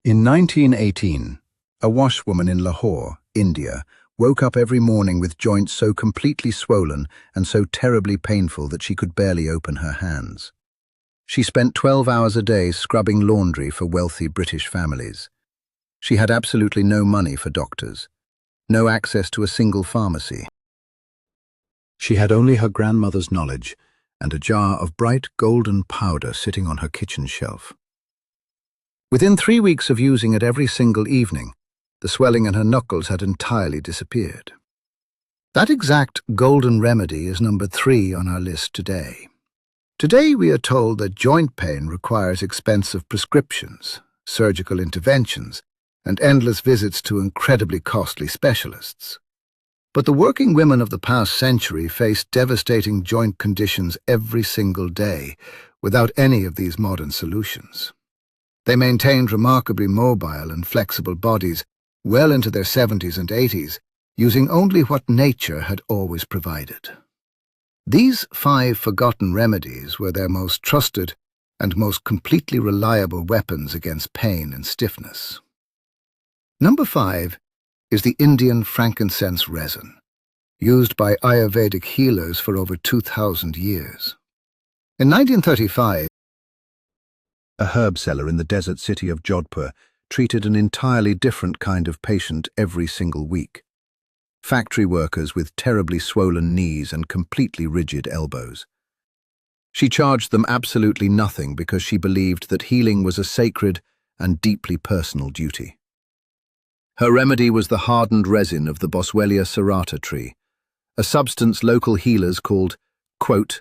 In 1918, a washwoman in Lahore, India, woke up every morning with joints so completely swollen and so terribly painful that she could barely open her hands. She spent 12 hours a day scrubbing laundry for wealthy British families. She had absolutely no money for doctors, no access to a single pharmacy. She had only her grandmother's knowledge and a jar of bright golden powder sitting on her kitchen shelf. Within 3 weeks of using it every single evening, the swelling in her knuckles had entirely disappeared. That exact golden remedy is number 3 on our list today. Today we are told that joint pain requires expensive prescriptions, surgical interventions, and endless visits to incredibly costly specialists. But the working women of the past century faced devastating joint conditions every single day without any of these modern solutions. They maintained remarkably mobile and flexible bodies well into their 70s and 80s, using only what nature had always provided. These 5 forgotten remedies were their most trusted and most completely reliable weapons against pain and stiffness. Number 5 is the Indian frankincense resin, used by Ayurvedic healers for over 2,000 years. In 1935, a herb seller in the desert city of Jodhpur treated an entirely different kind of patient every single week. Factory workers with terribly swollen knees and completely rigid elbows. She charged them absolutely nothing because she believed that healing was a sacred and deeply personal duty. Her remedy was the hardened resin of the Boswellia serrata tree, a substance local healers called *0_.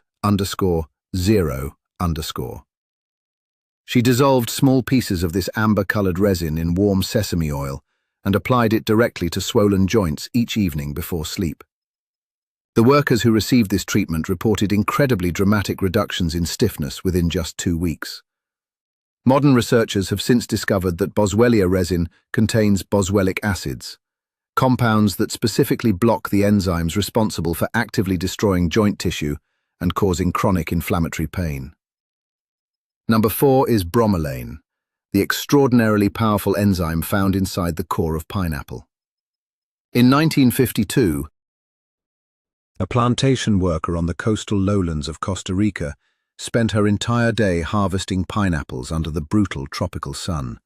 She dissolved small pieces of this amber-colored resin in warm sesame oil and applied it directly to swollen joints each evening before sleep. The workers who received this treatment reported incredibly dramatic reductions in stiffness within just 2 weeks. Modern researchers have since discovered that Boswellia resin contains boswellic acids, compounds that specifically block the enzymes responsible for actively destroying joint tissue and causing chronic inflammatory pain. Number 4 is Bromelain, the extraordinarily powerful enzyme found inside the core of pineapple. In 1952, a plantation worker on the coastal lowlands of Costa Rica spent her entire day harvesting pineapples under the brutal tropical sun.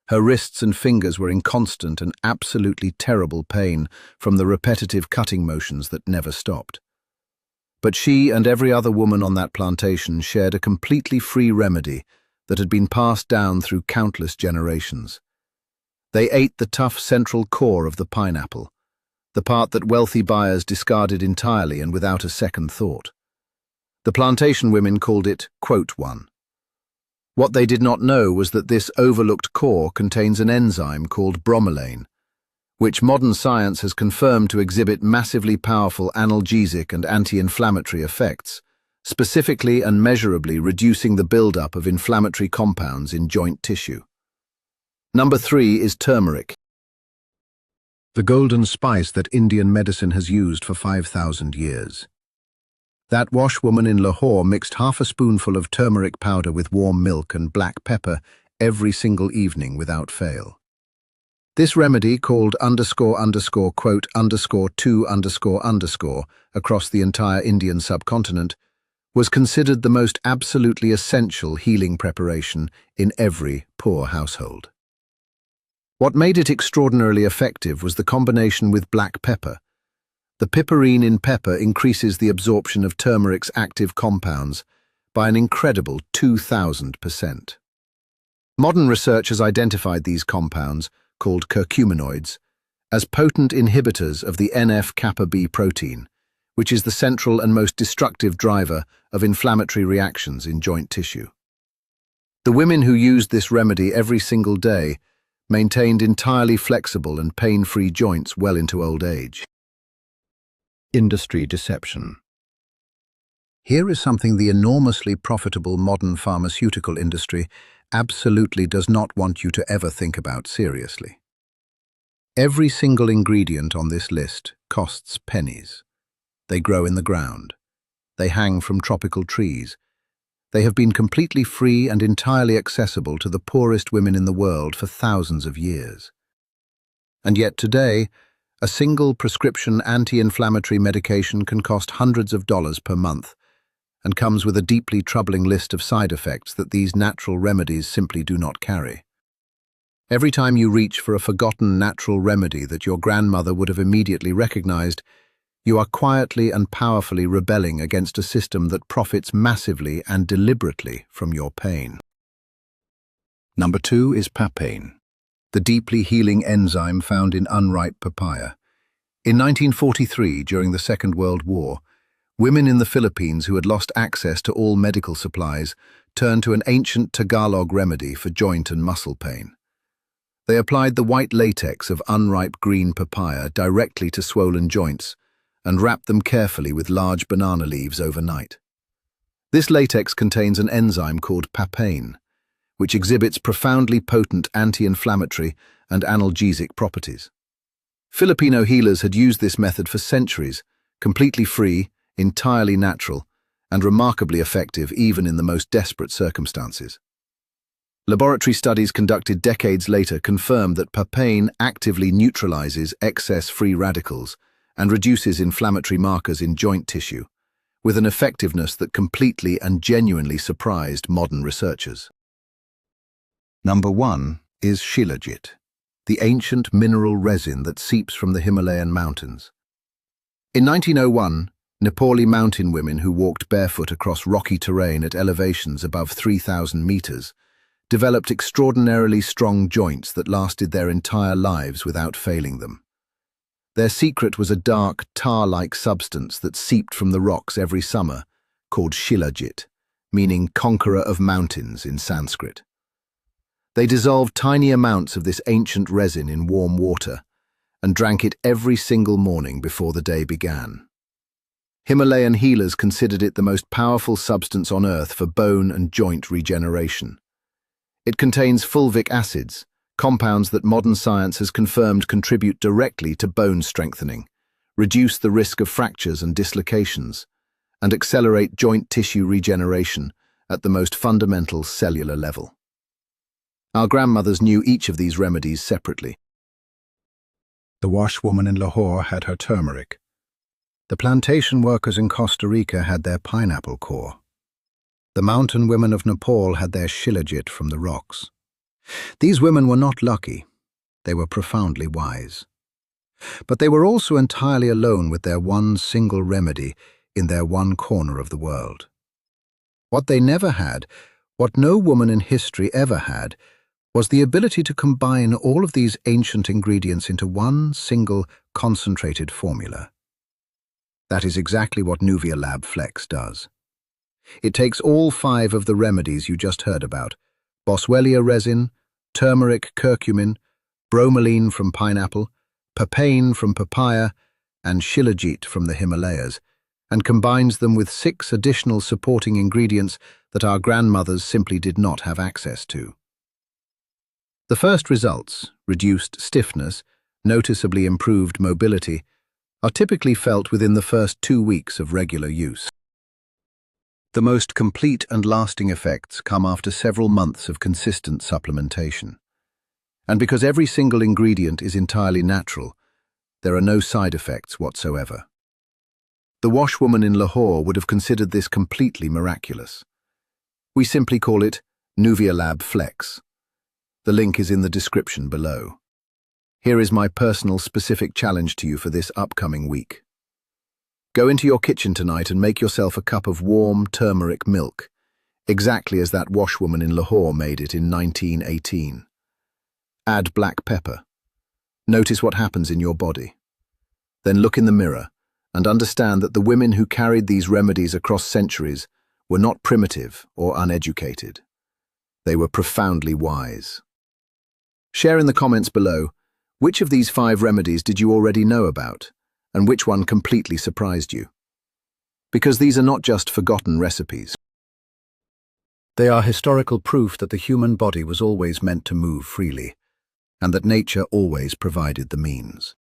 Her wrists and fingers were in constant and absolutely terrible pain from the repetitive cutting motions that never stopped. But she and every other woman on that plantation shared a completely free remedy that had been passed down through countless generations. They ate the tough central core of the pineapple, the part that wealthy buyers discarded entirely and without a second thought. The plantation women called it *1. What they did not know was that this overlooked core contains an enzyme called bromelain, which modern science has confirmed to exhibit massively powerful analgesic and anti-inflammatory effects, specifically and measurably reducing the buildup of inflammatory compounds in joint tissue. Number 3 is turmeric, the golden spice that Indian medicine has used for 5,000 years. That washwoman in Lahore mixed half a spoonful of turmeric powder with warm milk and black pepper every single evening without fail. This remedy, called *_2__ across the entire Indian subcontinent, was considered the most absolutely essential healing preparation in every poor household. What made it extraordinarily effective was the combination with black pepper. The piperine in pepper increases the absorption of turmeric's active compounds by an incredible 2,000%. Modern research has identified these compounds, called curcuminoids, as potent inhibitors of the NF-kappa B protein, which is the central and most destructive driver of inflammatory reactions in joint tissue. The women who used this remedy every single day maintained entirely flexible and pain-free joints well into old age. Industry deception. Here is something the enormously profitable modern pharmaceutical industry absolutely does not want you to ever think about seriously. Every single ingredient on this list costs pennies. They grow in the ground. They hang from tropical trees. They have been completely free and entirely accessible to the poorest women in the world for thousands of years. And yet today, a single prescription anti-inflammatory medication can cost hundreds of dollars per month and comes with a deeply troubling list of side effects that these natural remedies simply do not carry. Every time you reach for a forgotten natural remedy that your grandmother would have immediately recognized, you are quietly and powerfully rebelling against a system that profits massively and deliberately from your pain. Number 2 is Papain, the deeply healing enzyme found in unripe papaya. In 1943, during the Second World War, women in the Philippines who had lost access to all medical supplies turned to an ancient Tagalog remedy for joint and muscle pain. They applied the white latex of unripe green papaya directly to swollen joints and wrapped them carefully with large banana leaves overnight. This latex contains an enzyme called Papain, which exhibits profoundly potent anti-inflammatory and analgesic properties. Filipino healers had used this method for centuries, completely free, entirely natural, and remarkably effective even in the most desperate circumstances. Laboratory studies conducted decades later confirmed that Papain actively neutralizes excess free radicals and reduces inflammatory markers in joint tissue, with an effectiveness that completely and genuinely surprised modern researchers. Number 1 is Shilajit, the ancient mineral resin that seeps from the Himalayan mountains. In 1901, Nepali mountain women who walked barefoot across rocky terrain at elevations above 3,000 meters developed extraordinarily strong joints that lasted their entire lives without failing them. Their secret was a dark, tar-like substance that seeped from the rocks every summer, called Shilajit, meaning conqueror of mountains in Sanskrit. They dissolved tiny amounts of this ancient resin in warm water and drank it every single morning before the day began. Himalayan healers considered it the most powerful substance on earth for bone and joint regeneration. It contains fulvic acids, compounds that modern science has confirmed contribute directly to bone strengthening, reduce the risk of fractures and dislocations, and accelerate joint tissue regeneration at the most fundamental cellular level. Our grandmothers knew each of these remedies separately. The washwoman in Lahore had her turmeric. The plantation workers in Costa Rica had their pineapple core. The mountain women of Nepal had their Shilajit from the rocks. These women were not lucky. They were profoundly wise. But they were also entirely alone with their one single remedy in their one corner of the world. What they never had, what no woman in history ever had, was the ability to combine all of these ancient ingredients into one single concentrated formula. That is exactly what NuviaLab Flex does. It takes all 5 of the remedies you just heard about: Boswellia resin, turmeric curcumin, Bromelain from pineapple, Papain from papaya, and Shilajit from the Himalayas, and combines them with 6 additional supporting ingredients that our grandmothers simply did not have access to. The first results, reduced stiffness, noticeably improved mobility, are typically felt within the first 2 weeks of regular use. The most complete and lasting effects come after several months of consistent supplementation. And because every single ingredient is entirely natural, there are no side effects whatsoever. The washwoman in Lahore would have considered this completely miraculous. We simply call it NuviaLab Flex. The link is in the description below. Here is my personal specific challenge to you for this upcoming week. Go into your kitchen tonight and make yourself a cup of warm turmeric milk, exactly as that washwoman in Lahore made it in 1918. Add black pepper. Notice what happens in your body. Then look in the mirror and understand that the women who carried these remedies across centuries were not primitive or uneducated. They were profoundly wise. Share in the comments below, which of these 5 remedies did you already know about, and which one completely surprised you? Because these are not just forgotten recipes. They are historical proof that the human body was always meant to move freely, and that nature always provided the means.